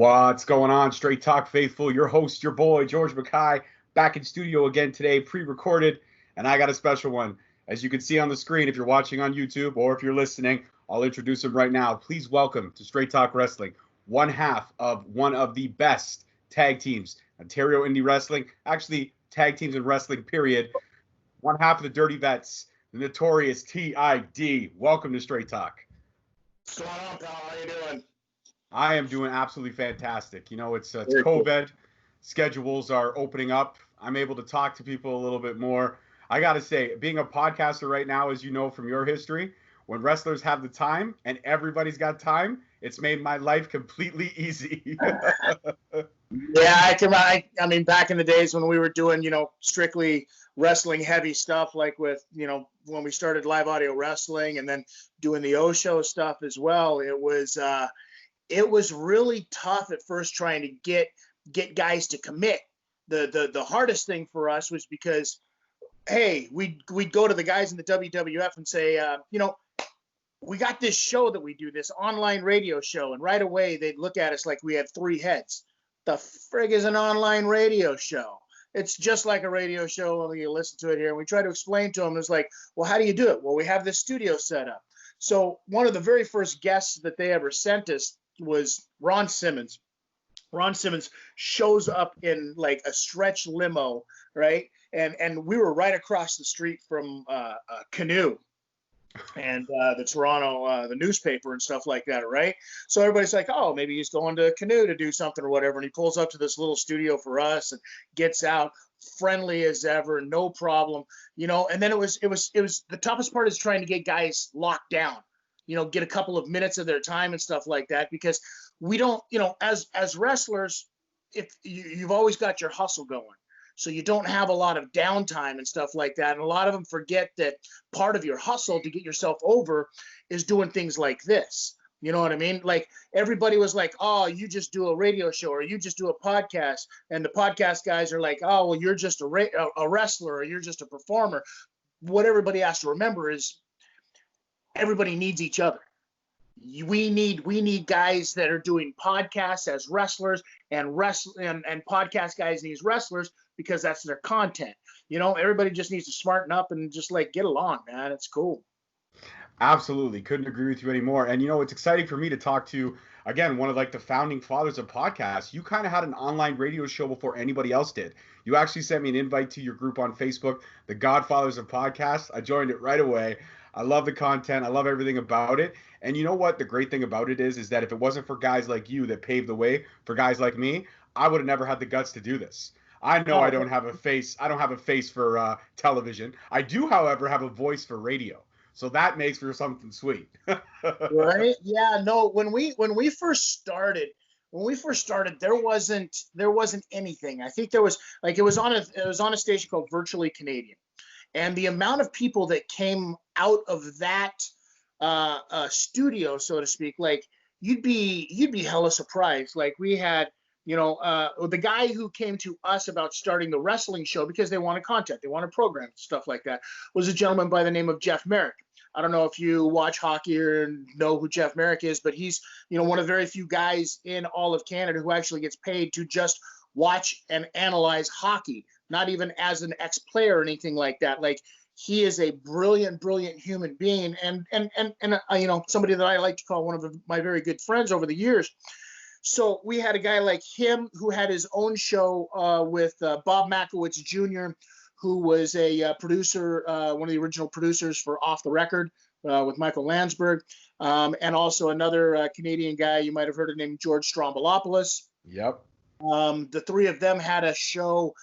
What's going on, Straight Talk Faithful? Your host, your boy, George Mackay, back in studio again today, pre-recorded, and I got a special one. As you can see on the screen, if you're watching on YouTube or if you're listening, I'll introduce him right now. Please welcome to Straight Talk Wrestling, one half of one of the best tag teams, Ontario Indie Wrestling, actually tag teams in wrestling, period. One half of the Dirty Vets, the notorious TID. Welcome to Straight Talk. What's going on, pal? How you doing? I am doing absolutely fantastic. You know, it's COVID. Schedules are opening up. I'm able to talk to people a little bit more. I got to say, being a podcaster right now, as you know from your history, when wrestlers have the time and everybody's got time, it's made my life completely easy. Yeah, I mean, back in the days when we were doing, strictly wrestling heavy stuff, like with, when we started Live Audio Wrestling and then doing the O Show stuff as well, it was really tough at first trying to get guys to commit. The hardest thing for us was because, hey, we'd go to the guys in the WWF and say, we got this show that we do, this online radio show, and right away they'd look at us like we had three heads. The frig is an online radio show? It's just like a radio show, only you listen to it here. And we try to explain to them, it's like, well, how do you do it? Well, we have this studio set up. So one of the very first guests that they ever sent us was Ron Simmons. Ron Simmons shows up in like a stretch limo, right? And we were right across the street from Canoe and the Toronto, the newspaper and stuff like that, right? So everybody's like, oh, maybe he's going to Canoe to do something or whatever. And he pulls up to this little studio for us and gets out, friendly as ever, no problem, And then it was the toughest part is trying to get guys locked down, get a couple of minutes of their time and stuff like that, because we don't, as wrestlers, if you've always got your hustle going. So you don't have a lot of downtime and stuff like that. And a lot of them forget that part of your hustle to get yourself over is doing things like this. You know what I mean? Like everybody was like, oh, you just do a radio show or you just do a podcast. And the podcast guys are like, oh, well, you're just a wrestler or you're just a performer. What everybody has to remember is everybody needs each other. We need guys that are doing podcasts as wrestlers and podcast guys need wrestlers because that's their content. Everybody just needs to smarten up and just like get along, man. It's cool. Absolutely. Couldn't agree with you anymore. And it's exciting for me to talk to, again, one of like the founding fathers of podcasts. You kind of had an online radio show before anybody else did. You actually sent me an invite to your group on Facebook, the Godfathers of Podcasts. I joined it right away. I love the content. I love everything about it. And you know what? The great thing about it is that if it wasn't for guys like you that paved the way for guys like me, I would have never had the guts to do this. I know I don't have a face. I don't have a face for television. I do, however, have a voice for radio. So that makes for something sweet. Right? Yeah. No. When we first started, there wasn't anything. I think there was like it was on a station called Virtually Canadian, and the amount of people that came out of that studio, so to speak, like you'd be hella surprised. Like we had, the guy who came to us about starting the wrestling show because they wanted content, they wanted programs, stuff like that, was a gentleman by the name of Jeff Merrick. I don't know if you watch hockey or know who Jeff Merrick is, but he's, one of the very few guys in all of Canada who actually gets paid to just watch and analyze hockey, not even as an ex-player or anything like that. Like he is a brilliant human being and somebody that I like to call one of my very good friends over the years. So we had a guy like him who had his own show with Bob Makowitz Jr., who was a producer, one of the original producers for Off the Record with Michael Landsberg, and also another Canadian guy you might have heard of named George Strombolopoulos. Yep. The three of them had a show,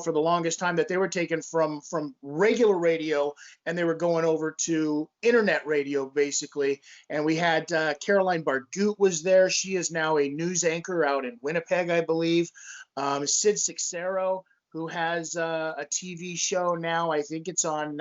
for the longest time that they were taken from regular radio and they were going over to internet radio, basically. And we had Caroline Bargout was there. She is now a news anchor out in Winnipeg, I believe. Sid Sixero, who has a TV show now. I think it's on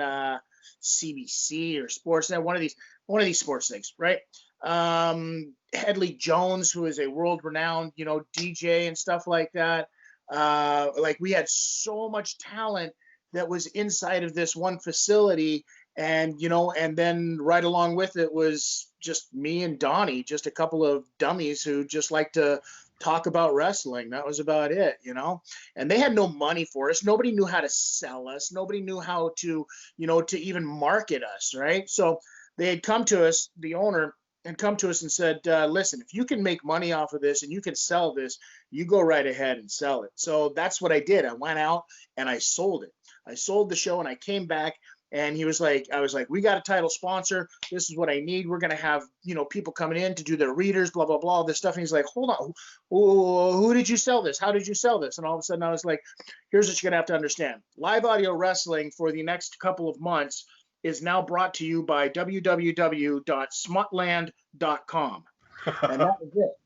CBC or Sportsnet, one of these sports things, right? Headley Jones, who is a world-renowned, DJ and stuff like that. Like we had so much talent that was inside of this one facility, and then right along with it was just me and Donnie, just a couple of dummies who just like to talk about wrestling. That was about it, you know. And they had no money for us. Nobody knew how to sell us. Nobody knew how to, you know, to even market us, right? So they had come to us, the owner had come to us and said, listen, if you can make money off of this and you can sell this, you go right ahead and sell it. So that's what I did. I went out and I sold it. I sold the show and I came back. And he was like, I was like, we got a title sponsor. This is what I need. We're going to have, you know, people coming in to do their readers, blah, blah, blah, all this stuff. And he's like, hold on. Who did you sell this? How did you sell this? And all of a sudden I was like, here's what you're going to have to understand. Live audio wrestling for the next couple of months is now brought to you by www.smutland.com. And that was it.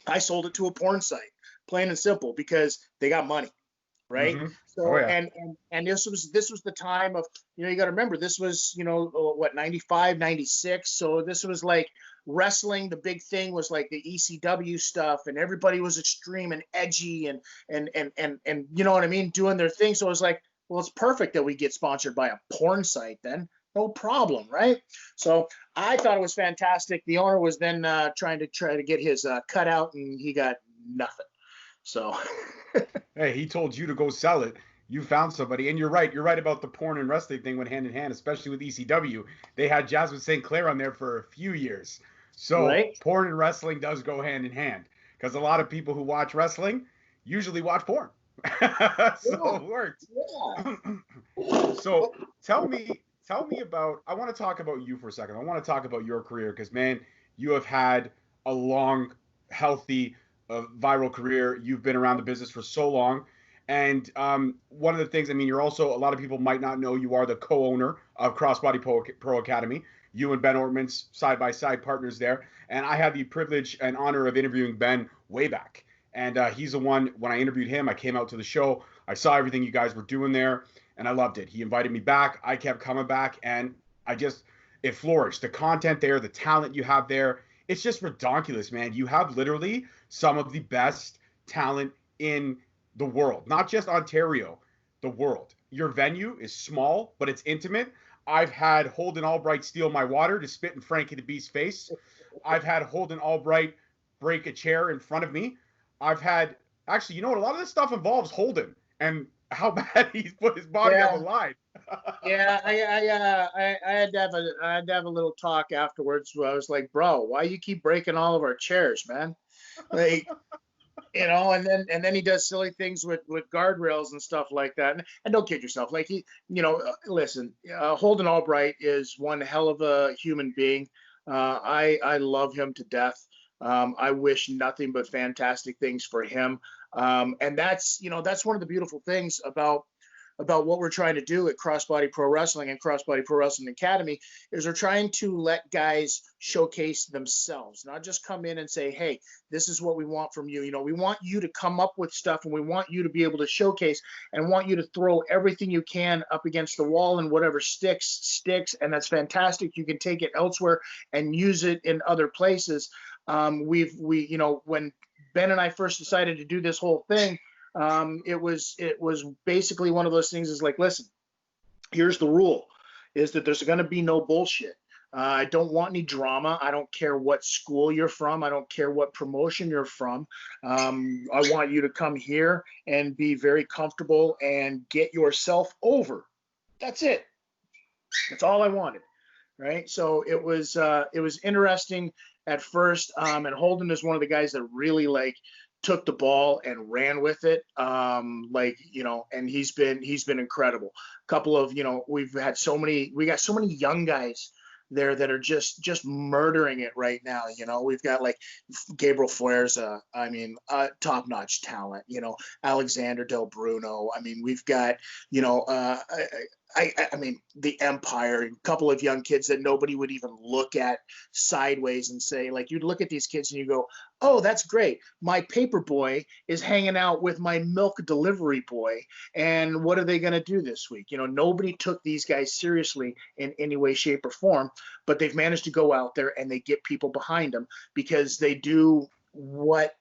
I sold it to a porn site, plain and simple, because they got money. Right. Mm-hmm. So, and this was the time of, you know, you got to remember, this was, you know, what, 95, 96. So this was like wrestling. The big thing was like the ECW stuff, and everybody was extreme and edgy and you know what I mean, doing their thing. So it was like, well, it's perfect that we get sponsored by a porn site then. No problem, right? So I thought it was fantastic. The owner was then trying to get his cut out, and he got nothing. So hey, he told you to go sell it. You found somebody, and you're right about the porn and wrestling thing went hand in hand, especially with ECW. They had Jasmine St. Clair on there for a few years. So right. Porn and wrestling does go hand in hand, because a lot of people who watch wrestling usually watch porn. So it works. Yeah. So tell me about, I want to talk about you for a second. I want to talk about your career, because man, you have had a long, healthy, viral career. You've been around the business for so long. And one of the things, I mean, you're also, a lot of people might not know, you are the co-owner of Crossbody Pro Academy. You and Ben Ortman's side-by-side partners there. And I had the privilege and honor of interviewing Ben way back. And he's the one, when I interviewed him, I came out to the show. I saw everything you guys were doing there, and I loved it. He invited me back. I kept coming back, and it flourished. The content there, the talent you have there, it's just ridiculous, man. You have literally some of the best talent in the world, not just Ontario, the world. Your venue is small, but it's intimate. I've had Holden Albright steal my water to spit in Frankie the Beast's face. I've had Holden Albright break a chair in front of me. I've had, actually, you know what? A lot of this stuff involves Holden and how bad he's put his body on the line. Yeah, I had to have a little talk afterwards where I was like, bro, why you keep breaking all of our chairs, man? Like, you know, and then he does silly things with guardrails and stuff like that. And don't kid yourself. Like, he, you know, listen, Holden Albright is one hell of a human being. I love him to death. I wish nothing but fantastic things for him. And that's, you know, that's one of the beautiful things about what we're trying to do at Crossbody Pro Wrestling and Crossbody Pro Wrestling Academy is we're trying to let guys showcase themselves, not just come in and say, hey, this is what we want from you. You know, we want you to come up with stuff, and we want you to be able to showcase, and want you to throw everything you can up against the wall, and whatever sticks. And that's fantastic. You can take it elsewhere and use it in other places. You know, when Ben and I first decided to do this whole thing, it was basically one of those things is like, listen, here's the rule, is that there's going to be no bullshit. I don't want any drama. I don't care what school you're from. I don't care what promotion you're from. I want you to come here and be very comfortable and get yourself over. That's it. That's all I wanted. Right. So it was interesting at first. And Holden is one of the guys that really took the ball and ran with it. You know, and he's been incredible. A couple of, you know, we got so many young guys there that are just murdering it right now. You know, we've got like Gabriel Fuerza, top-notch talent, you know, Alexander Del Bruno. I mean, we've got, you know, I mean, the Empire, a couple of young kids that nobody would even look at sideways and say, like, you'd look at these kids and you go, oh, that's great. My paper boy is hanging out with my milk delivery boy. And what are they going to do this week? You know, nobody took these guys seriously in any way, shape, or form, but they've managed to go out there and they get people behind them because they do what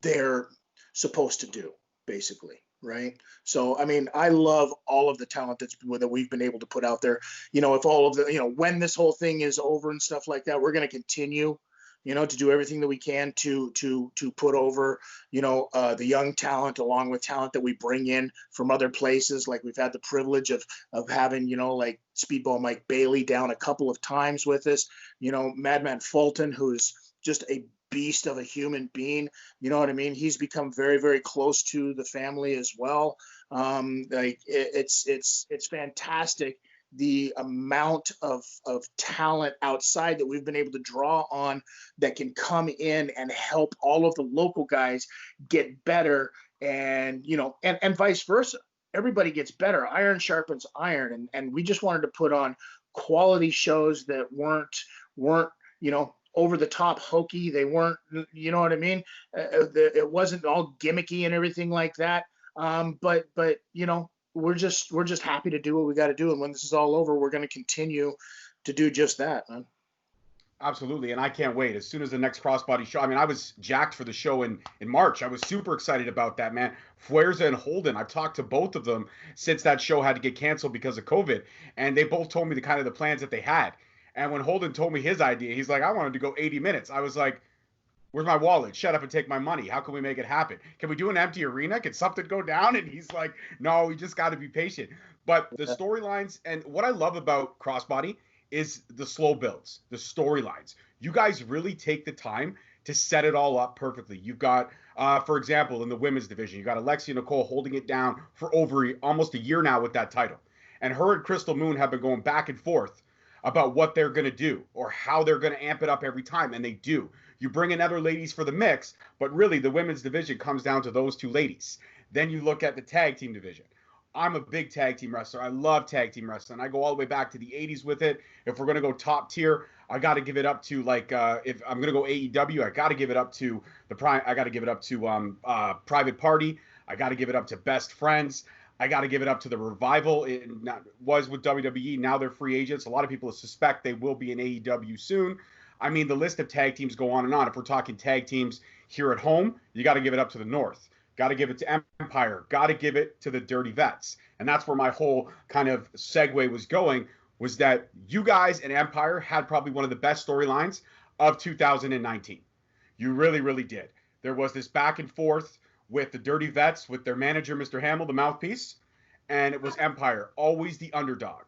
they're supposed to do, basically. Right. So, I mean, I love all of the talent that we've been able to put out there. You know, if all of the, you know, when this whole thing is over and stuff like that, we're going to continue to do everything that we can to put over, the young talent, along with talent that we bring in from other places. Like we've had the privilege of having, like Speedball Mike Bailey down a couple of times with us, Madman Fulton, who's just a beast of a human being. You know what I mean? He's become very, very close to the family as well. It's fantastic, the amount of talent outside that we've been able to draw on that can come in and help all of the local guys get better, and and vice versa. Everybody gets better. Iron sharpens iron, and we just wanted to put on quality shows that weren't over the top hokey. They weren't, you know what I mean? It wasn't all gimmicky and everything like that. But we're just happy to do what we got to do, and when this is all over, we're going to continue to do just that, man. Absolutely, and I can't wait. As soon as the next Crossbody show, I mean, I was jacked for the show in March. I was super excited about that, man. Fuerza and Holden, I've talked to both of them since that show had to get canceled because of COVID, and they both told me the plans that they had. And when Holden told me his idea, he's like, I wanted to go 80 minutes. I was like, where's my wallet? Shut up and take my money. How can we make it happen? Can we do an empty arena? Can something go down? And he's like, no, we just got to be patient. But the storylines, and what I love about Crossbody is the slow builds, the storylines. You guys really take the time to set it all up perfectly. You've got, for example, in the women's division, you got Alexia Nicole holding it down for almost a year now with that title. And her and Crystal Moon have been going back and forth about what they're going to do or how they're going to amp it up every time, and they do. You bring in other ladies for the mix, but really the women's division comes down to those two ladies. Then you look at the tag team division. I'm a big tag team wrestler. I love tag team wrestling. I go all the way back to the 80s with it. If we're going to go top tier, I got to give it up to, like, if I'm going to go AEW, I got to give it up to Private Party. I got to give it up to Best Friends. I got to give it up to the Revival. It was with WWE. Now they're free agents. A lot of people suspect they will be in AEW soon. I mean, the list of tag teams go on and on. If we're talking tag teams here at home, you got to give it up to the North. Got to give it to Empire. Got to give it to the Dirty Vets. And that's where my whole kind of segue was going, was that you guys and Empire had probably one of the best storylines of 2019. You really, really did. There was this back and forth with the Dirty Vets, with their manager, Mr. Hamill, the mouthpiece, and it was Empire, always the underdog.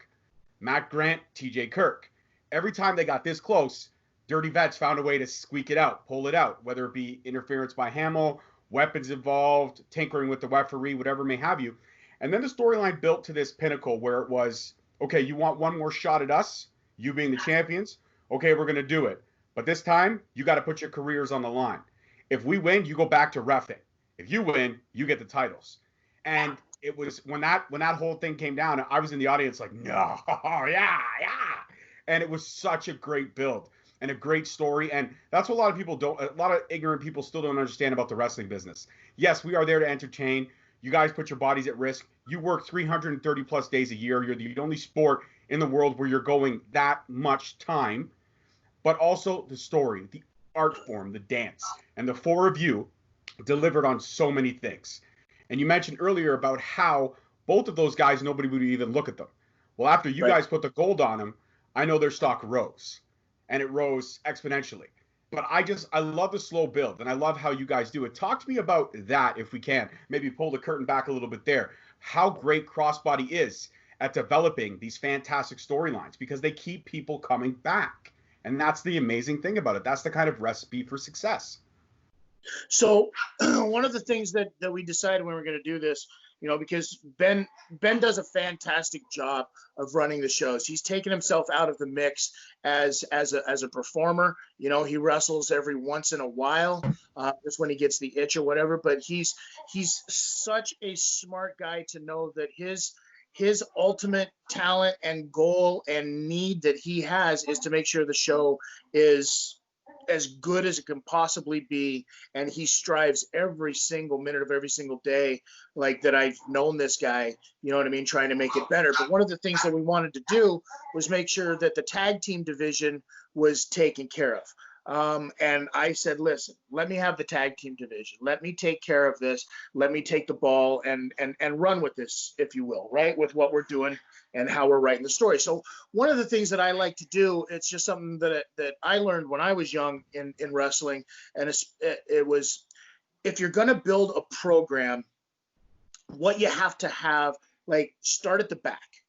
Matt Grant, TJ Kirk. Every time they got this close, Dirty Vets found a way to squeak it out, pull it out, whether it be interference by Hamill, weapons involved, tinkering with the referee, whatever may have you. And then the storyline built to this pinnacle where it was, okay, you want one more shot at us, you being the champions? Okay, we're going to do it. But this time, you got to put your careers on the line. If we win, you go back to reffing. If you win, you get the titles. And it was when that whole thing came down, I was in the audience like, no, yeah. And it was such a great build and a great story. And that's what a lot of ignorant people still don't understand about the wrestling business. Yes, we are there to entertain. You guys put your bodies at risk. You work 330 plus days a year. You're the only sport in the world where you're going that much time. But also the story, the art form, the dance. And the four of you delivered on so many things. And you mentioned earlier about how both of those guys, nobody would even look at them. Well, after you guys put the gold on them, I know their stock rose, and it rose exponentially. But I love the slow build, and I love how you guys do it. Talk to me about that, if we can. Maybe pull the curtain back a little bit there. How great Crossbody is at developing these fantastic storylines, because they keep people coming back. And that's the amazing thing about it. That's the kind of recipe for success. So one of the things that we decided when we were going to do this, because Ben does a fantastic job of running the shows. He's taken himself out of the mix as a performer. He wrestles every once in a while, just when he gets the itch or whatever. But he's such a smart guy to know that his ultimate talent and goal and need that he has is to make sure the show is as good as it can possibly be, and he strives every single minute of every single day, like that I've known this guy, you know what I mean, trying to make it better. But one of the things that we wanted to do was make sure that the tag team division was taken care of. And I said, listen, let me have the tag team division. Let me take care of this. Let me take the ball and run with this, if you will, right? With what we're doing and how we're writing the story. So one of the things that I like to do, it's just something that I learned when I was young in wrestling. And it was, if you're going to build a program, what you have to have, like, start at the back,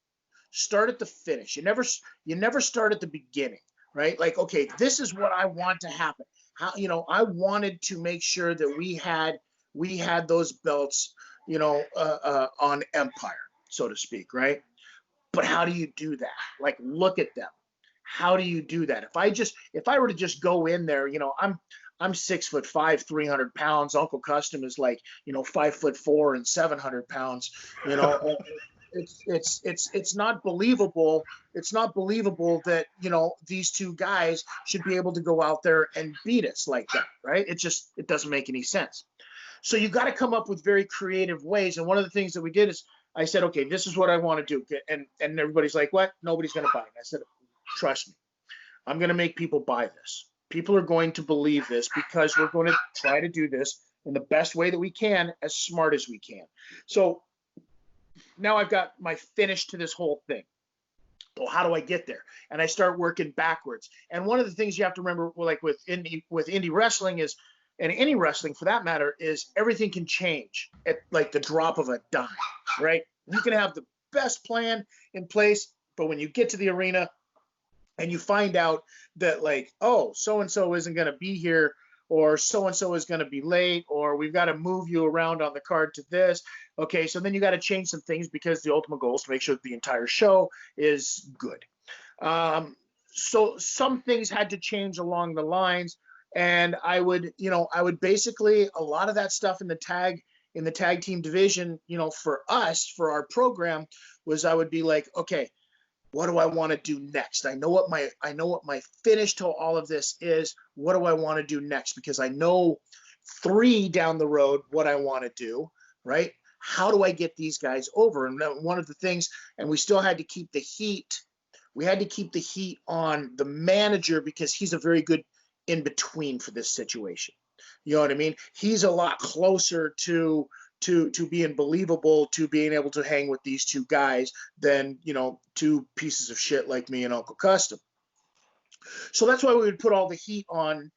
start at the finish. You never start at the beginning. Right? Like, okay, this is what I want to happen. How, I wanted to make sure that we had those belts, on Empire, so to speak, right? But how do you do that? Like, look at them. How do you do that? If I were to just go in there, I'm 6'5", 300 pounds. Uncle Custom is like, 5'4" and 700 pounds, It's not believable. It's not believable that, these two guys should be able to go out there and beat us like that, right? It doesn't make any sense. So you got to come up with very creative ways. And one of the things that we did is I said, okay, this is what I want to do. And everybody's like, what? Nobody's going to buy it. I said, trust me, I'm going to make people buy this. People are going to believe this because we're going to try to do this in the best way that we can, as smart as we can. So now I've got my finish to this whole thing. Well, how do I get there? And I start working backwards. And one of the things you have to remember, like with indie wrestling is, and any wrestling for that matter, is everything can change at like the drop of a dime, right? You can have the best plan in place, but when you get to the arena and you find out that, like, oh, so-and-so isn't going to be here, or so-and-so is going to be late, or we've got to move you around on the card to this. Okay, so then you got to change some things because the ultimate goal is to make sure that the entire show is good. So some things had to change along the lines, and I would basically, a lot of that stuff in the tag team division, for us, for our program, was I would be like, okay, what do I want to do next? I know what my finish to all of this is. What do I want to do next? Because I know 3 down the road what I want to do, right? How do I get these guys over? And one of the things, and we still had to keep the heat. We had to keep the heat on the manager because he's a very good in between for this situation. You know what I mean? He's a lot closer to being believable, to being able to hang with these two guys than, 2 pieces of shit like me and Uncle Custom. So that's why we would put all the heat on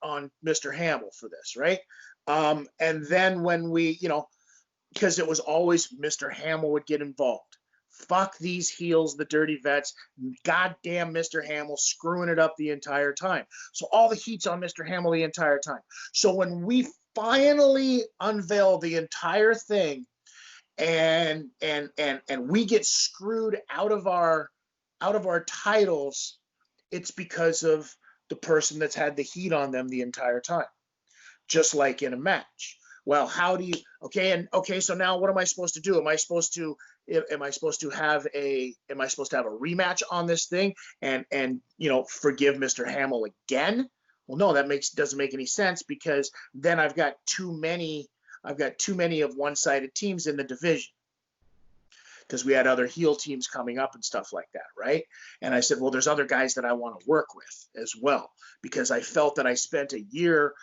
Mr. Hamill for this, right? And then when we, because it was always Mr. Hamill would get involved. Fuck these heels, the dirty vets. Goddamn Mr. Hamill screwing it up the entire time. So all the heat's on Mr. Hamill the entire time. So when we finally unveil the entire thing and we get screwed out of our titles, it's because of the person that's had the heat on them the entire time, just like in a match. Well, how do you, so now what am I supposed to do? Am I supposed to have a rematch on this thing and forgive Mr. Hamill again? Well, no, doesn't make any sense, because then I've got too many of one-sided teams in the division, because we had other heel teams coming up and stuff like that, right? And I said, well, there's other guys that I want to work with as well, because I felt that I spent a year,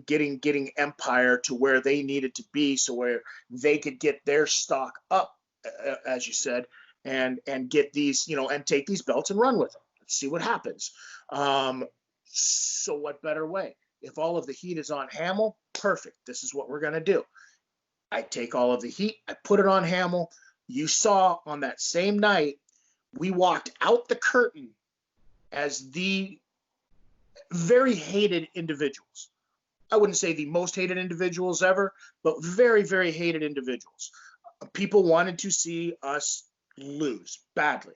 getting Empire to where they needed to be, so where they could get their stock up, as you said, and get these, and take these belts and run with them. Let's see what happens. So what better way? If all of the heat is on Hamill, perfect. This is what we're going to do. I take all of the heat, I put it on Hamill. You saw on that same night, we walked out the curtain as the very hated individuals. I wouldn't say the most hated individuals ever, but very, very hated individuals. People wanted to see us lose badly,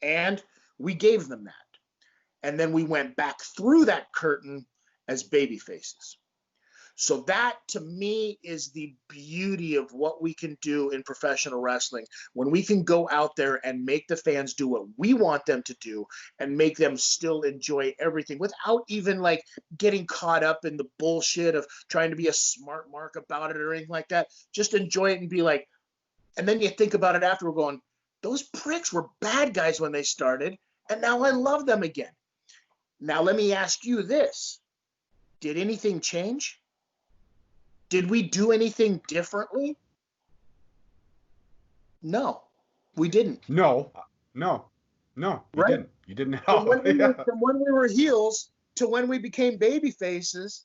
and we gave them that. And then we went back through that curtain as baby faces. So that, to me, is the beauty of what we can do in professional wrestling, when we can go out there and make the fans do what we want them to do and make them still enjoy everything without even like getting caught up in the bullshit of trying to be a smart mark about it or anything like that. Just enjoy it and be like, and then you think about it after, we're going, those pricks were bad guys when they started, and now I love them again. Now let me ask you this. Did anything change? Did we do anything differently? No, we didn't. No, you Right? didn't. You didn't From help. Yeah. when we were heels to when we became baby faces,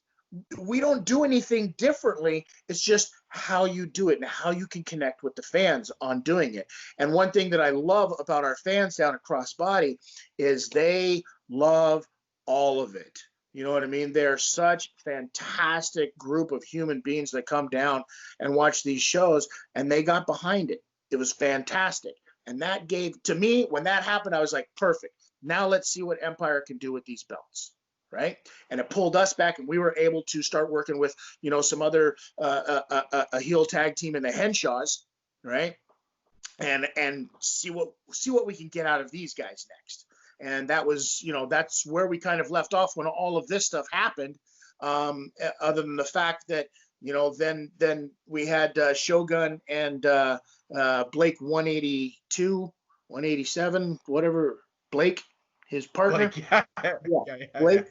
we don't do anything differently. It's just how you do it and how you can connect with the fans on doing it. And one thing that I love about our fans down at Crossbody is they love all of it. You know what I mean? They're such fantastic group of human beings that come down and watch these shows, and they got behind it. It was fantastic. And that gave, to me, when that happened, I was like, perfect. Now let's see what Empire can do with these belts. Right. And it pulled us back, and we were able to start working with, some other a heel tag team in the Henshaws. Right. And see what we can get out of these guys next. And that was, that's where we kind of left off when all of this stuff happened. Other than the fact that, then we had Shogun and Blake 182, 187, whatever, Blake, his partner. Blake,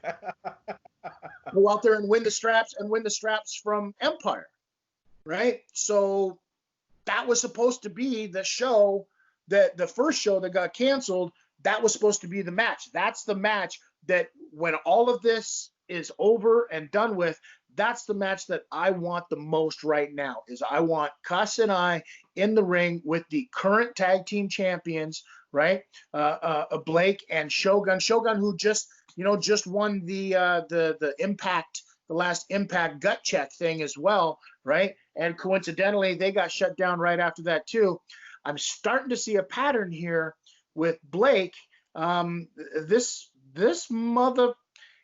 go out there and win the straps from Empire. Right. So that was supposed to be the show, that the first show that got canceled. That was supposed to be the match. That's the match that when all of this is over and done with, that's the match that I want the most right now. Is I want Cuss and I in the ring with the current tag team champions, right? Blake and Shogun. Shogun, who just won the Impact, the last Impact gut check thing as well, right? And coincidentally, they got shut down right after that too. I'm starting to see a pattern here with Blake. This mother,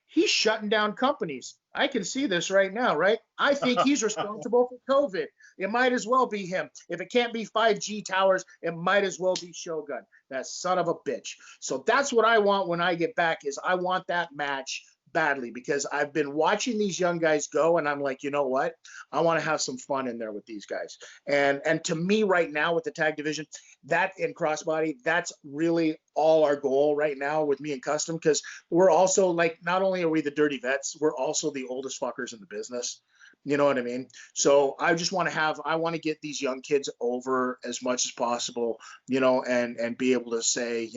he's shutting down companies. I can see this right now, right? I think he's responsible for COVID. It might as well be him. If it can't be 5G towers, it might as well be Shogun. That son of a bitch. So that's what I want when I get back, is I want that match badly, because I've been watching these young guys go, and I'm like, you know what? I want to have some fun in there with these guys. And to me right now with the tag division, that in Crossbody, that's really all our goal right now with me and Custom, because we're also like, not only are we the dirty vets, we're also the oldest fuckers in the business. You know what I mean? So I just want to get these young kids over as much as possible, and be able to say,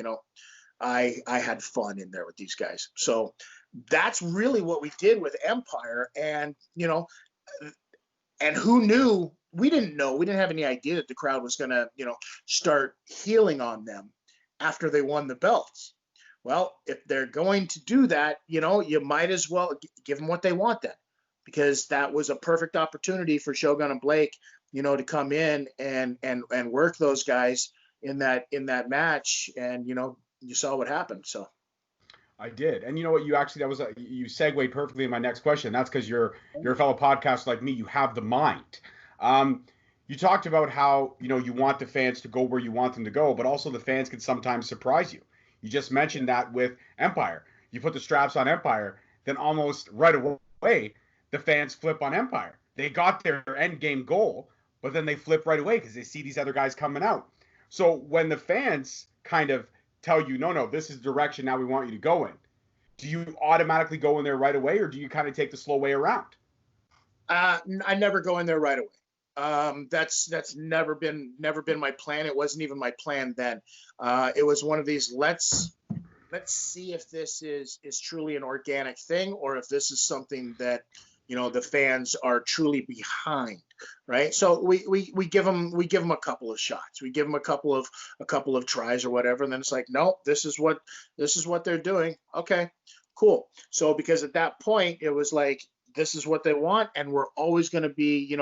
I had fun in there with these guys. So that's really what we did with Empire. And, and who knew? We didn't know. We didn't have any idea that the crowd was going to, start healing on them after they won the belts. Well, if they're going to do that, you might as well give them what they want then, because that was a perfect opportunity for Shogun and Blake, to come in and work those guys in that match. And, you saw what happened. So. I did. And you know what? You segued perfectly in my next question. That's because you're a fellow podcaster like me. You have the mind. You talked about how, you want the fans to go where you want them to go, but also the fans can sometimes surprise you. You just mentioned that with Empire. You put the straps on Empire, then almost right away, the fans flip on Empire. They got their end game goal, but then they flip right away because they see these other guys coming out. So when the fans kind of tell you, no, this is the direction now we want you to go in, do you automatically go in there right away, or do you kind of take the slow way around? I never go in there right away. That's never been my plan. It wasn't even my plan then. It was one of these, let's see if this is truly an organic thing, or if this is something that the fans are truly behind, right? So we give them a couple of shots, we give them a couple of tries or whatever, and then it's like, no, this is what they're doing. Okay, cool. So because at that point it was like, this is what they want, and we're always going to be,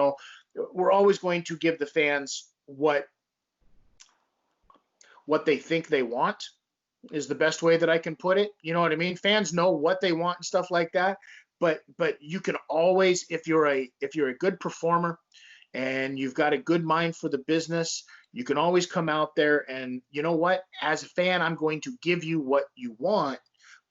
we're always going to give the fans what they think they want, is the best way that I can put it. You know what I mean? Fans know what they want and stuff like that. But you can always, if you're a good performer and you've got a good mind for the business, you can always come out there and, you know what, as a fan, I'm going to give you what you want,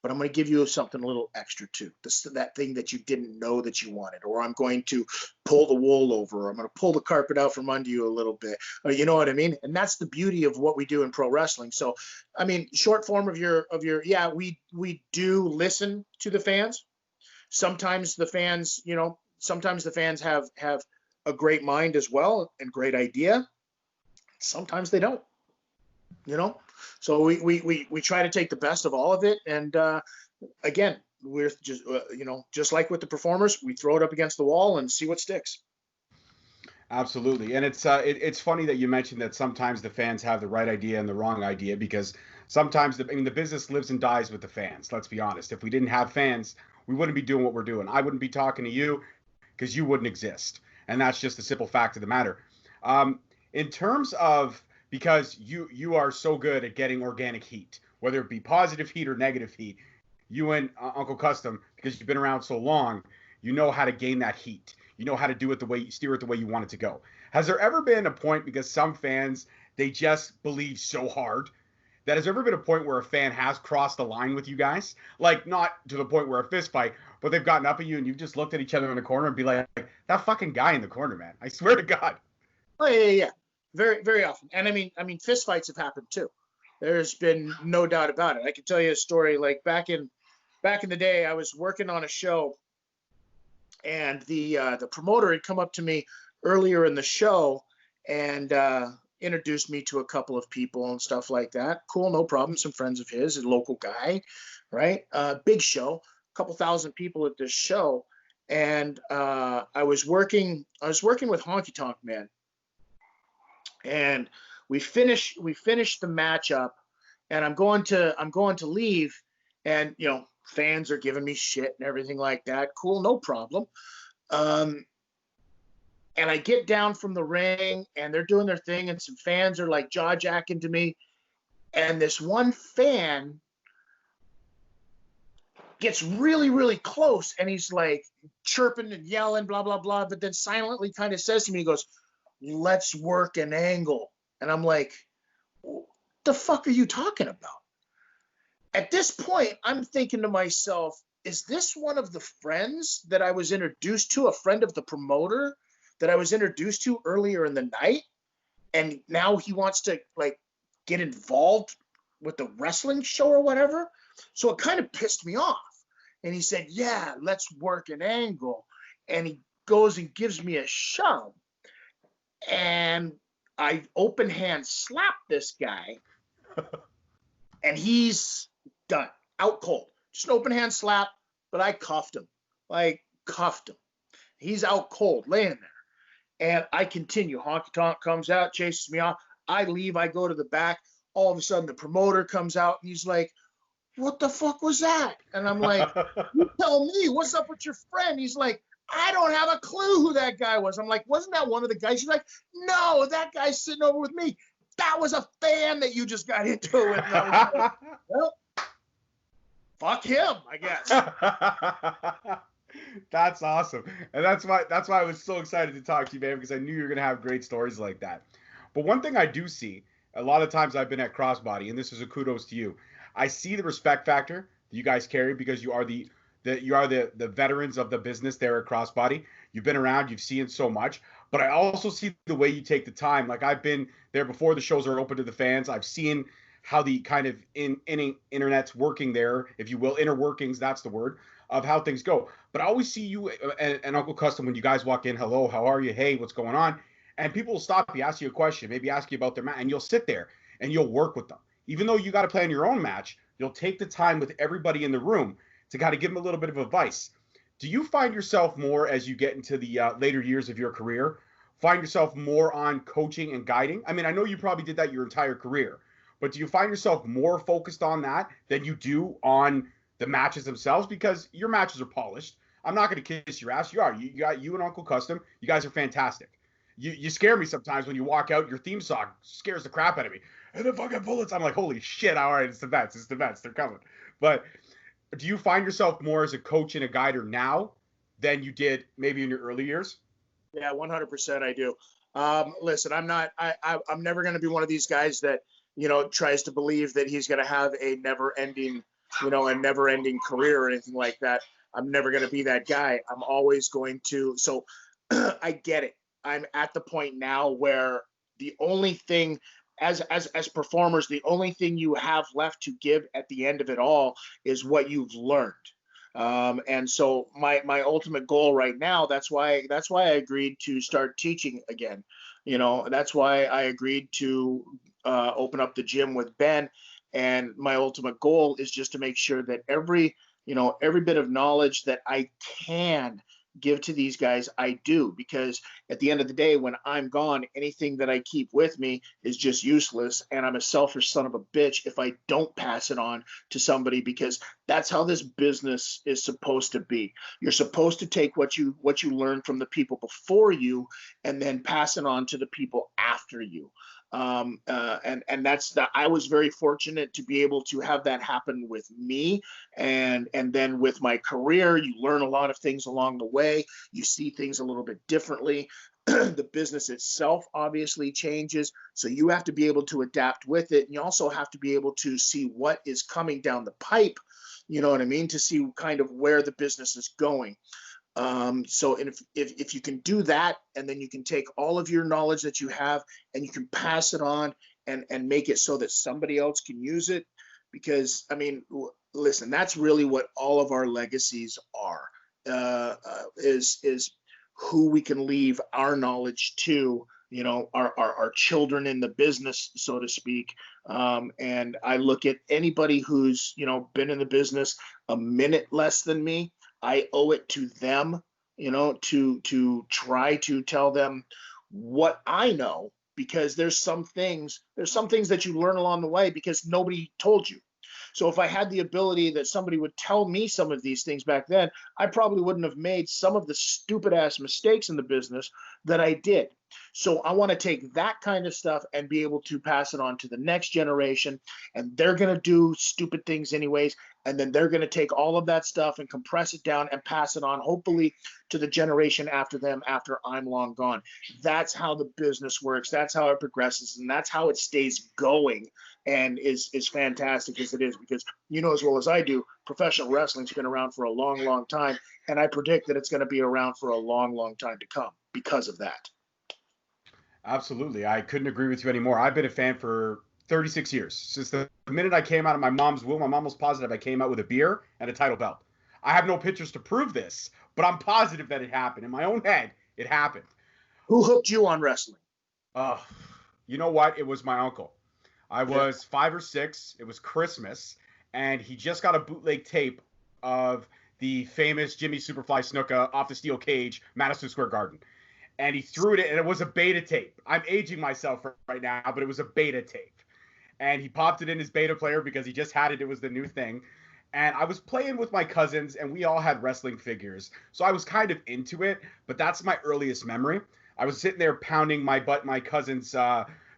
but I'm going to give you something a little extra too. That thing that you didn't know that you wanted, or I'm going to pull the wool over, or I'm going to pull the carpet out from under you a little bit, or you know what I mean? And that's the beauty of what we do in pro wrestling. So, I mean, short form of your, yeah, we do listen to the fans. sometimes the fans, sometimes the fans have a great mind as well and great idea. Sometimes they don't, So we try to take the best of all of it. And again, we're just, just like with the performers, we throw it up against the wall and see what sticks. Absolutely. And it's funny that you mentioned that sometimes the fans have the right idea and the wrong idea, because sometimes the business lives and dies with the fans. Let's be honest. If we didn't have fans, we wouldn't be doing what we're doing. I wouldn't be talking to you because you wouldn't exist. And that's just the simple fact of the matter. In terms of, because you are so good at getting organic heat, whether it be positive heat or negative heat, you and Uncle Custom, because you've been around so long, you know how to gain that heat. You know how to do it steer it the way you want it to go. Has there ever been a point, because some fans, they just believe so hard, that has there ever been a point where a fan has crossed the line with you guys? Like, not to the point where a fist fight, but they've gotten up at you and you've just looked at each other in the corner and be like, that fucking guy in the corner, man. I swear to God. Oh, yeah. Very, very often. And I mean, fist fights have happened too. There's been no doubt about it. I can tell you a story. Like back in the day, I was working on a show, and the promoter had come up to me earlier in the show and introduced me to a couple of people and stuff like that. Cool, no problem. Some friends of his, a local guy, right? Big show, a couple thousand people at this show, and I was working with Honky Tonk Man, and we finished the matchup, and I'm going to leave, and fans are giving me shit and everything like that. Cool, no problem. And I get down from the ring and they're doing their thing, and some fans are like jaw jacking to me. And this one fan gets really, really close, and he's like chirping and yelling, blah, blah, blah. But then silently kind of says to me, he goes, "Let's work an angle." And I'm like, what the fuck are you talking about? At this point, I'm thinking to myself, is this one of the friends that I was introduced to, a friend of the promoter that I was introduced to earlier in the night? And now he wants to like get involved with the wrestling show or whatever. So it kind of pissed me off. And he said, "Yeah, let's work an angle." And he goes and gives me a shove. And I open hand slap this guy. And he's done, out cold. Just an open hand slap, but I cuffed him. He's out cold, laying there. And I continue. Honky Tonk comes out, chases me off. I leave. I go to the back. All of a sudden, the promoter comes out, and he's like, "What the fuck was that?" And I'm like, "You tell me. What's up with your friend?" He's like, "I don't have a clue who that guy was." I'm like, "Wasn't that one of the guys?" He's like, "No, that guy's sitting over with me. That was a fan that you just got into it with." Like, well, fuck him, I guess. That's awesome. And that's why I was so excited to talk to you, man, because I knew you were going to have great stories like that. But one thing I do see, a lot of times I've been at Crossbody, and this is a kudos to you, I see the respect factor that you guys carry, because you are the veterans of the business there at Crossbody. You've been around, you've seen so much, but I also see the way you take the time. Like, I've been there before the shows are open to the fans. I've seen how the kind of internet's working there, if you will, inner workings, that's the word, of how things go. But I always see you and Uncle Custom, when you guys walk in, "Hello, how are you? Hey, what's going on?" And people will stop you, ask you a question, maybe ask you about their match, and you'll sit there and you'll work with them. Even though you got to plan your own match, you'll take the time with everybody in the room to kind of give them a little bit of advice. Do you find yourself more, as you get into the later years of your career, find yourself more on coaching and guiding? I mean, I know you probably did that your entire career, but do you find yourself more focused on that than you do on the matches themselves? Because your matches are polished. I'm not going to kiss your ass. You are. You got you and Uncle Custom. You guys are fantastic. You scare me sometimes when you walk out. Your theme song scares the crap out of me. And the fucking bullets. I'm like, holy shit! All right, it's the vets. They're coming. But do you find yourself more as a coach and a guider now than you did maybe in your early years? Yeah, 100% I do. Listen, I'm never going to be one of these guys that tries to believe that he's going to have a never-ending career or anything like that. I'm never going to be that guy. I'm always going to. So I get it. I'm at the point now where the only thing, as performers, the only thing you have left to give at the end of it all is what you've learned. And so my ultimate goal right now, that's why I agreed to start teaching again. That's why I agreed to open up the gym with Ben. And my ultimate goal is just to make sure that every bit of knowledge that I can give to these guys, I do, because at the end of the day, when I'm gone, anything that I keep with me is just useless. And I'm a selfish son of a bitch if I don't pass it on to somebody, because that's how this business is supposed to be. You're supposed to take what you learn from the people before you and then pass it on to the people after you. And that's that. I was very fortunate to be able to have that happen with me, and then with my career, you learn a lot of things along the way. You see things a little bit differently. The business itself obviously changes, so you have to be able to adapt with it, and you also have to be able to see what is coming down the pipe. You know what I mean? To see kind of where the business is going. So if you can do that, and then you can take all of your knowledge that you have and you can pass it on and make it so that somebody else can use it, because I mean, listen, that's really what all of our legacies are, is who we can leave our knowledge to, our children in the business, so to speak. And I look at anybody who's, been in the business a minute less than me. I owe it to them, to try to tell them what I know, because there's some things that you learn along the way because nobody told you. So if I had the ability that somebody would tell me some of these things back then, I probably wouldn't have made some of the stupid ass mistakes in the business that I did. So I want to take that kind of stuff and be able to pass it on to the next generation, and they're going to do stupid things anyways. And then they're going to take all of that stuff and compress it down and pass it on, hopefully, to the generation after them after I'm long gone. That's how the business works. That's how it progresses. And that's how it stays going and is fantastic as it is, because you know as well as I do, professional wrestling's been around for a long, long time. And I predict that it's going to be around for a long, long time to come because of that. Absolutely. I couldn't agree with you anymore. I've been a fan for 36 years. Since the minute I came out of my mom's womb, my mom was positive I came out with a beer and a title belt. I have no pictures to prove this, but I'm positive that it happened. In my own head, it happened. Who hooked you on wrestling? You know what? It was my uncle. I was 5 or 6. It was Christmas, and he just got a bootleg tape of the famous Jimmy Superfly Snuka off the steel cage, Madison Square Garden. And he threw it in, and it was a beta tape. I'm aging myself right now, but it was a beta tape. And he popped it in his beta player because he just had it. It was the new thing. And I was playing with my cousins, and we all had wrestling figures. So I was kind of into it, but that's my earliest memory. I was sitting there pounding my cousin's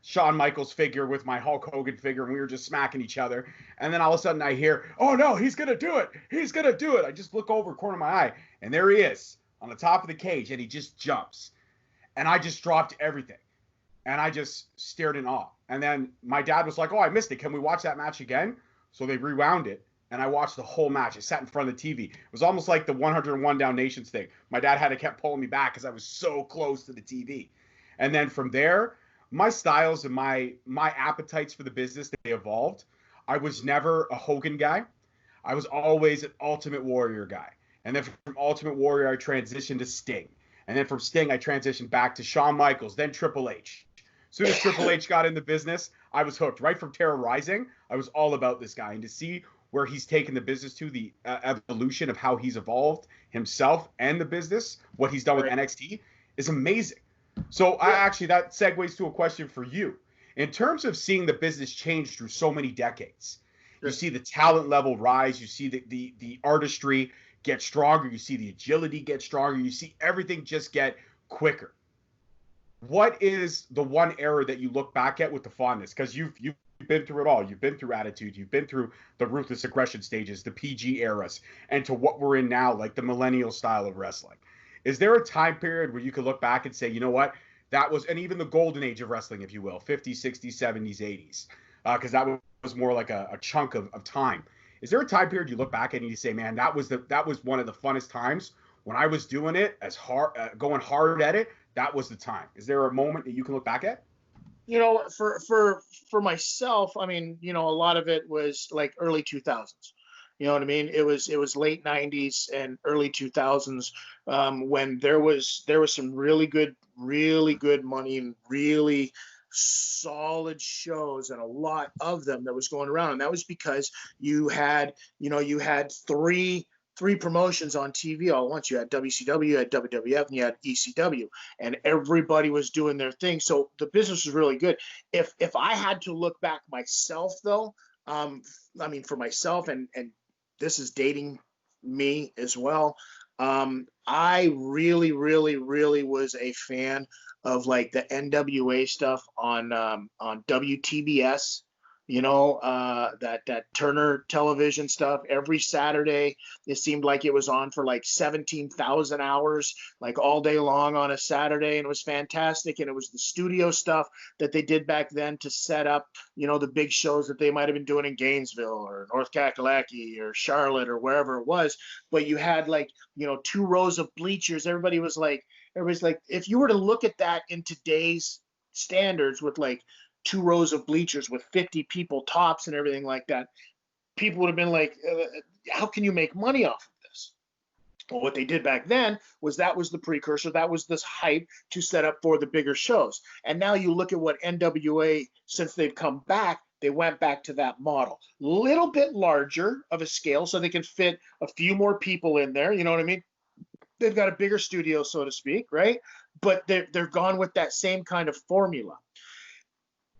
Shawn Michaels figure with my Hulk Hogan figure, and we were just smacking each other. And then all of a sudden I hear, oh no, he's going to do it. He's going to do it. I just look over corner of my eye, and there he is on the top of the cage, and he just jumps. And I just dropped everything. And I just stared in awe. And then my dad was like, oh, I missed it. Can we watch that match again? So they rewound it. And I watched the whole match. I sat in front of the TV. It was almost like the 101 Dalmatians thing. My dad had to keep pulling me back because I was so close to the TV. And then from there, my styles and my appetites for the business, they evolved. I was never a Hogan guy. I was always an Ultimate Warrior guy. And then from Ultimate Warrior, I transitioned to Sting. And then from Sting, I transitioned back to Shawn Michaels, then Triple H. As soon as Triple H got in the business, I was hooked. Right from Terror Rising, I was all about this guy. And to see where he's taken the business to, the evolution of how he's evolved himself and the business, what he's done with NXT, is amazing. So that segues to a question for you. In terms of seeing the business change through so many decades, you see the talent level rise, you see the artistry get stronger, you see the agility get stronger, you see everything just get quicker. What is the one era that you look back at with the fondness? Because you've been through it all. You've been through Attitude. You've been through the Ruthless Aggression stages, the PG eras, and to what we're in now, like the millennial style of wrestling. Is there a time period where you could look back and say, you know what, that was, and even the golden age of wrestling, if you will, 50s, 60s, 70s, 80s, because that was more like a chunk of time. Is there a time period you look back at and you say, man, that was one of the funnest times when I was doing it as hard, going hard at it? That was the time. Is there a moment that you can look back at? For myself, I mean, a lot of it was like early 2000s. You know what I mean? It was late '90s and early 2000s, when there was some really good money and really solid shows, and a lot of them that was going around. And that was because you had three promotions on TV all at once. You had WCW, you had WWF, and you had ECW, and everybody was doing their thing. So the business was really good. If I had to look back myself, though, I mean, for myself, and this is dating me as well. I really, really, really was a fan of like the NWA stuff on WTBS. That Turner television stuff every Saturday. It seemed like it was on for like 17,000 hours, like all day long on a Saturday, and it was fantastic. And it was the studio stuff that they did back then to set up, the big shows that they might have been doing in Gainesville or North Kakalaki or Charlotte or wherever it was. But you had like, 2 rows of bleachers. Everybody's like, if you were to look at that in today's standards with like 2 rows of bleachers with 50 people tops and everything like that, people would have been like, how can you make money off of this? Well, what they did back then was that was the precursor. That was this hype to set up for the bigger shows. And now you look at what NWA, since they've come back, they went back to that model. Little bit larger of a scale so they can fit a few more people in there. You know what I mean? They've got a bigger studio, so to speak, right? But they're gone with that same kind of formula.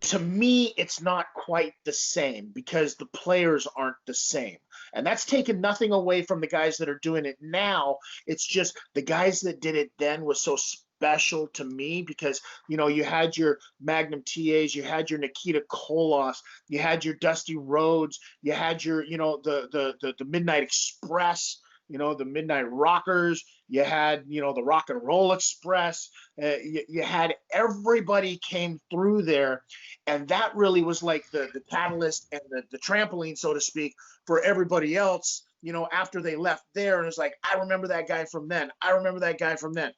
To me, it's not quite the same because the players aren't the same. And that's taken nothing away from the guys that are doing it now. It's just the guys that did it then was so special to me because, you had your Magnum TAs, you had your Nikita Koloff, you had your Dusty Rhodes, you had your, the Midnight Express, the Midnight Rockers, you had, the Rock and Roll Express, you had everybody came through there. And that really was like the catalyst and the trampoline, so to speak, for everybody else, after they left there. And it's like, I remember that guy from then. I remember that guy from then.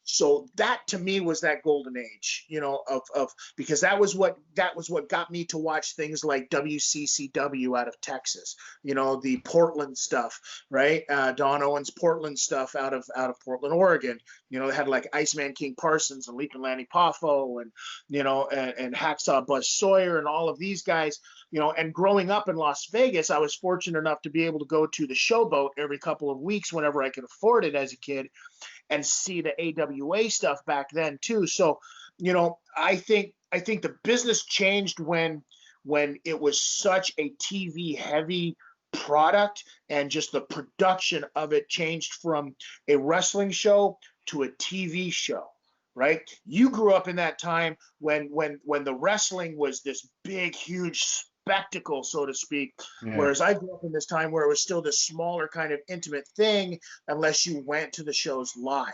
So that to me was that golden age, of because that was what got me to watch things like WCCW out of Texas, the Portland stuff, right? Don Owens Portland stuff out of Portland, Oregon. They had like Iceman King Parsons and Leaping Lanny Poffo and and Hacksaw Buzz Sawyer and all of these guys. And growing up in Las Vegas, I was fortunate enough to be able to go to the Showboat every couple of weeks whenever I could afford it as a kid, and see the AWA stuff back then too. So, I think the business changed when it was such a TV heavy product, and just the production of it changed from a wrestling show to a TV show. Right? You grew up in that time when the wrestling was this big, huge spectacle, so to speak. Yeah. Whereas I grew up in this time where it was still this smaller kind of intimate thing, unless you went to the shows live.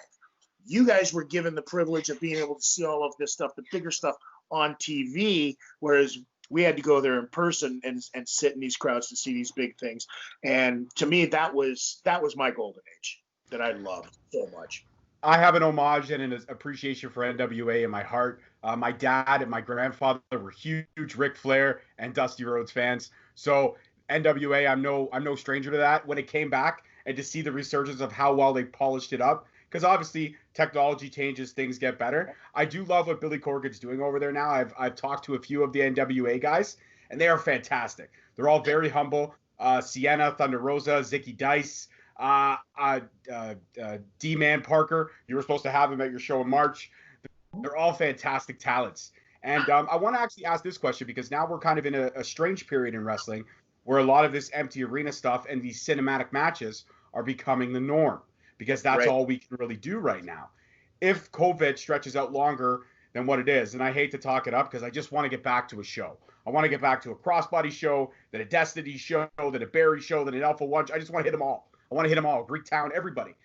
You guys were given the privilege of being able to see all of this stuff, the bigger stuff, on TV, whereas we had to go there in person and sit in these crowds to see these big things. And to me, that was my golden age that I loved so much. I have an homage and an appreciation for NWA in my heart. My dad and my grandfather were huge Ric Flair and Dusty Rhodes fans. So NWA, I'm no stranger to that. When it came back, and to see the resurgence of how well they polished it up, because obviously technology changes, things get better. I do love what Billy Corgan's doing over there now. I've talked to a few of the NWA guys, and they are fantastic. They're all very humble. Sienna, Thunder Rosa, Zicky Dice, D-Man Parker. You were supposed to have him at your show in March. They're all fantastic talents. And I want to actually ask this question, because now we're kind of in a strange period in wrestling where a lot of this empty arena stuff and these cinematic matches are becoming the norm, because that's all we can really do right now. If COVID stretches out longer than what it is, and I hate to talk it up because I just want to get back to a show. I want to get back to a Crossbody show, then a Destiny show, then a Barry show, then an Alpha One. I just want to hit them all. I want to hit them all, Greektown, everybody.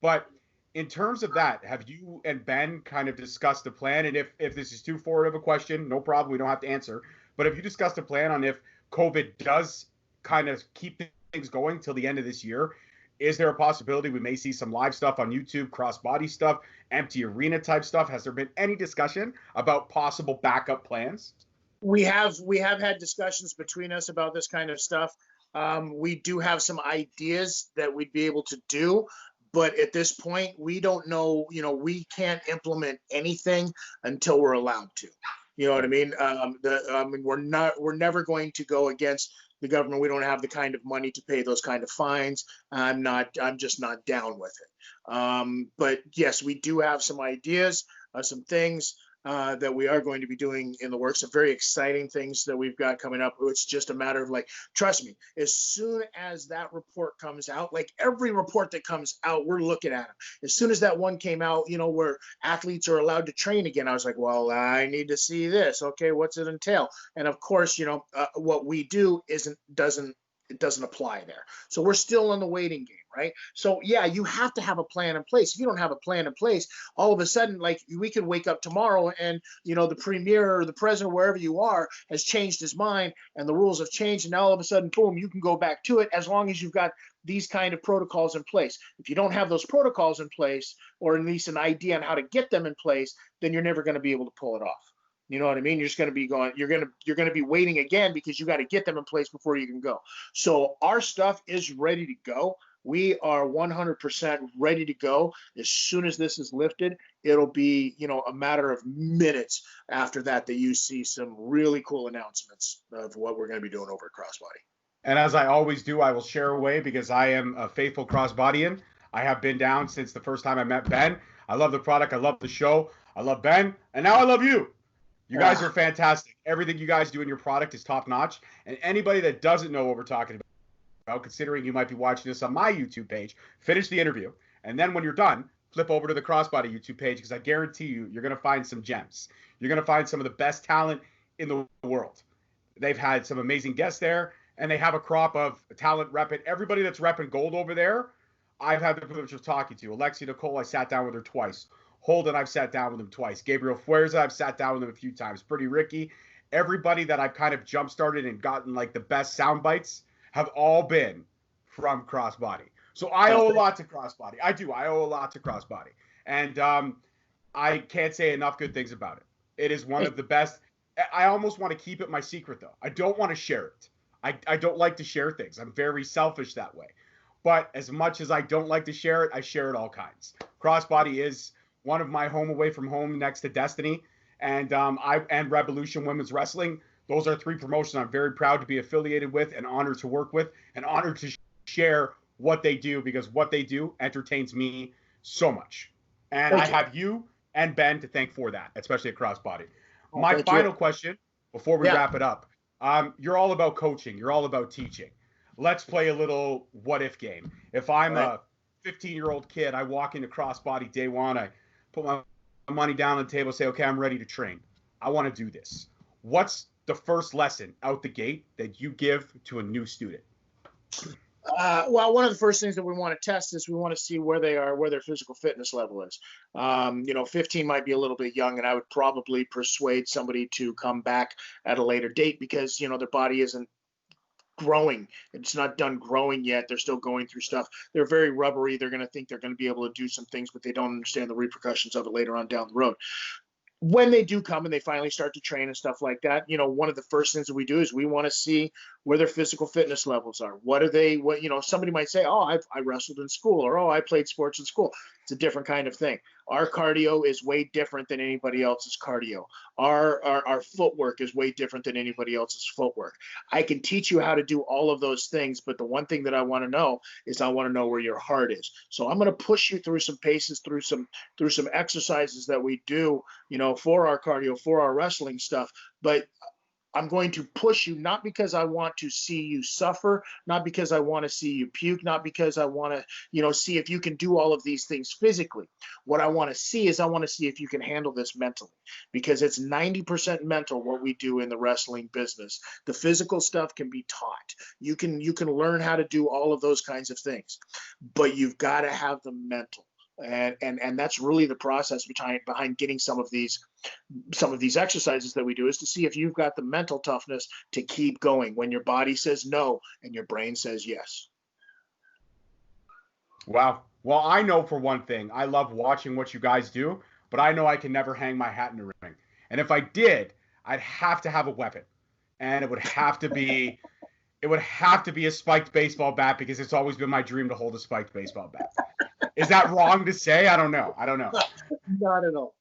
But in terms of that, have you and Ben kind of discussed a plan? And if this is too forward of a question, no problem, we don't have to answer. But have you discussed a plan on if COVID does kind of keep things going till the end of this year? Is there a possibility we may see some live stuff on YouTube, Crossbody stuff, empty arena type stuff? Has there been any discussion about possible backup plans? We have had discussions between us about this kind of stuff. We do have some ideas that we'd be able to do, but at this point, we don't know. We can't implement anything until we're allowed to. You know what I mean? We're never going to go against the government. We don't have the kind of money to pay those kind of fines. I'm just not down with it. But yes, we do have some ideas, some things that we are going to be doing in the works, some very exciting things that we've got coming up. It's just a matter of, like, trust me, as soon as that report comes out, like every report that comes out, we're looking at them. As soon as that one came out, where athletes are allowed to train again, I was like, well, I need to see this. Okay, what's it entail? And of course, what we do doesn't apply there. So we're still in the waiting game, right? So yeah, you have to have a plan in place. If you don't have a plan in place, all of a sudden, like, we could wake up tomorrow and the premier or the president, wherever you are, has changed his mind and the rules have changed, and now all of a sudden, boom, you can go back to it, as long as you've got these kind of protocols in place. If you don't have those protocols in place, or at least an idea on how to get them in place, then you're never going to be able to pull it off. You know what I mean? You're just going to be going, you're going to be waiting again, because you got to get them in place before you can go. So our stuff is ready to go. We are 100% ready to go. As soon as this is lifted, it'll be, a matter of minutes after that you see some really cool announcements of what we're going to be doing over at Crossbody. And as I always do, I will share away, because I am a faithful Crossbodyan. I have been down since the first time I met Ben. I love the product. I love the show. I love Ben. And now I love you. You guys are fantastic. Everything you guys do in your product is top notch. And anybody that doesn't know what we're talking about, considering you might be watching this on my YouTube page, finish the interview. And then when you're done, flip over to the Crossbody YouTube page, because I guarantee you're going to find some gems. You're going to find some of the best talent in the world. They've had some amazing guests there, and they have a crop of talent repping. Everybody that's repping gold over there, I've had the privilege of talking to. Alexia Nicole, I sat down with her twice. Holden, I've sat down with him twice. Gabriel Fuerza, I've sat down with him a few times. Pretty Ricky. Everybody that I've kind of jump-started and gotten like the best sound bites have all been from Crossbody. So I owe a lot to Crossbody. I do. I owe a lot to Crossbody. And I can't say enough good things about it. It is one of the best. I almost want to keep it my secret, though. I don't want to share it. I don't like to share things. I'm very selfish that way. But as much as I don't like to share it, I share it all kinds. Crossbody is one of my home away from home next to Destiny and Revolution Women's Wrestling. Those are three promotions I'm very proud to be affiliated with and honored to work with and honored to share what they do, because what they do entertains me so much. And I have you and Ben to thank for that, especially at Crossbody. My final question before we wrap it up. You're all about coaching. You're all about teaching. Let's play a little what if game. If I'm a 15-year-old kid, I walk into Crossbody day one, I put my money down on the table, say, okay, I'm ready to train. I want to do this. What's the first lesson out the gate that you give to a new student? Well, one of the first things that we want to test is we want to see where they are, where their physical fitness level is. 15 might be a little bit young, and I would probably persuade somebody to come back at a later date, because, their body isn't growing. It's not done growing yet. They're still going through stuff. They're very rubbery. They're going to think they're going to be able to do some things, but they don't understand the repercussions of it later on down the road. When they do come and they finally start to train and stuff like that, one of the first things that we do is we want to see where their physical fitness levels are. What are they, somebody might say, oh, I wrestled in school, or, oh, I played sports in school. It's a different kind of thing. Our cardio is way different than anybody else's cardio. Our footwork is way different than anybody else's footwork. I can teach you how to do all of those things, but the one thing that I want to know is I want to know where your heart is. So I'm going to push you through some paces, through some exercises that we do, for our cardio, for our wrestling stuff. But I'm going to push you, not because I want to see you suffer, not because I want to see you puke, not because I want to, see if you can do all of these things physically. What I want to see is I want to see if you can handle this mentally, because it's 90% mental what we do in the wrestling business. The physical stuff can be taught. You can learn how to do all of those kinds of things, but you've got to have the mental. And that's really the process behind getting some of these exercises that we do, is to see if you've got the mental toughness to keep going when your body says no and your brain says yes. Wow. Well, I know for one thing, I love watching what you guys do, but I know I can never hang my hat in the ring. And if I did, I'd have to have a weapon, and it would have to be it would have to be a spiked baseball bat because it's always been my dream to hold a spiked baseball bat. Is that wrong to say? I don't know. Not at all.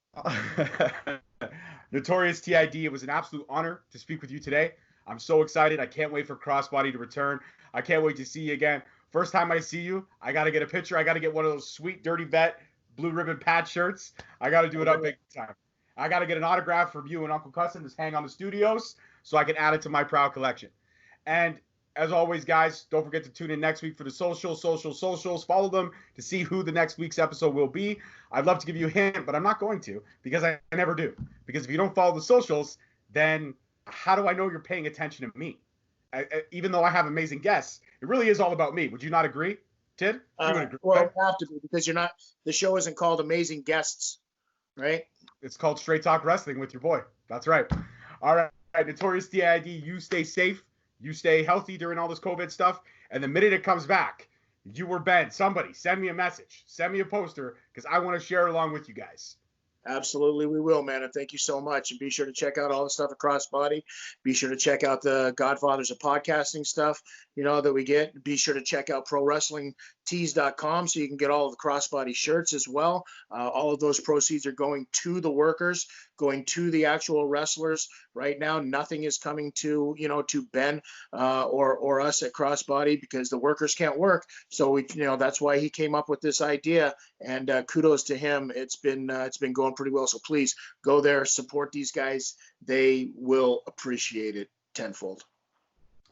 Notorious TID, it was an absolute honor to speak with you today. I'm so excited. I can't wait for Crossbody to return. I can't wait to see you again. First time I see you, I got to get a picture. I got to get one of those sweet Dirty Vet blue ribbon patch shirts. I got to do it up big time. I got to get an autograph from you and Uncle Cussin to hang on the studios so I can add it to my proud collection. And as always, guys, don't forget to tune in next week for the socials. Follow them to see who the next week's episode will be. I'd love to give you a hint, but I'm not going to because I never do. Because if you don't follow the socials, then how do I know you're paying attention to me? Even though I have amazing guests, it really is all about me. Would you not agree, Tid? Well, it have to be because you're not. The show isn't called Amazing Guests, right? It's called Straight Talk Wrestling with your boy. That's right. All right, Notorious TID, you stay safe. You stay healthy during all this COVID stuff. And the minute it comes back, you or Ben, somebody, send me a message. Send me a poster because I want to share it along with you guys. Absolutely, we will, man. And thank you so much. And be sure to check out all the stuff at Crossbody. Be sure to check out the Godfathers of Podcasting stuff, that we get. Be sure to check out ProWrestlingTees.com so you can get all of the Crossbody shirts as well. All of those proceeds are going to the workers, going to the actual wrestlers. Right now, nothing is coming to Ben or us at Crossbody because the workers can't work. So that's why he came up with this idea. And kudos to him. It's been going pretty well. So please go there, support these guys. They will appreciate it tenfold.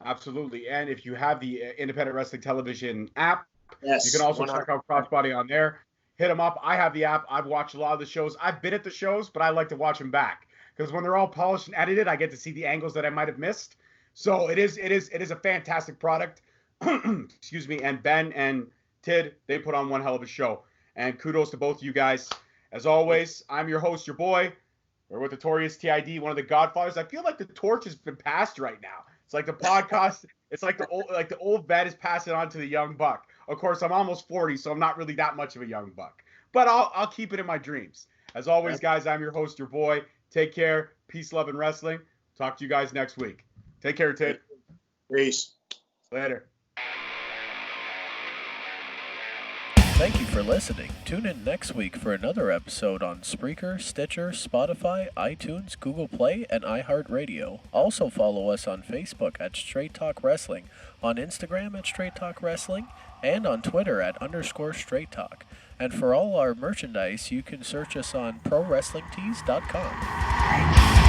Absolutely. And if you have the Independent Wrestling Television app, yes, you can also 100%. check out Crossbody on there. Hit them up. I have the app. I've watched a lot of the shows. I've been at the shows, but I like to watch them back because when they're all polished and edited, I get to see the angles that I might have missed. So it is a fantastic product. Excuse me. And Ben and Tid, they put on one hell of a show. And kudos to both of you guys. As always, I'm your host, your boy. We're with Notorious TID, one of the Godfathers. I feel like the torch has been passed right now. It's like the podcast. It's like the old vet is passing on to the young buck. Of course, I'm almost 40, so I'm not really that much of a young buck. But I'll keep it in my dreams. As always, guys, I'm your host, your boy. Take care. Peace, love, and wrestling. Talk to you guys next week. Take care, Tid. Peace. Later. Thank you for listening. Tune in next week for another episode on Spreaker, Stitcher, Spotify, iTunes, Google Play, and iHeartRadio. Also follow us on Facebook at Straight Talk Wrestling, on Instagram at Straight Talk Wrestling, and on Twitter at _Straight Talk. And for all our merchandise, you can search us on ProWrestlingTees.com.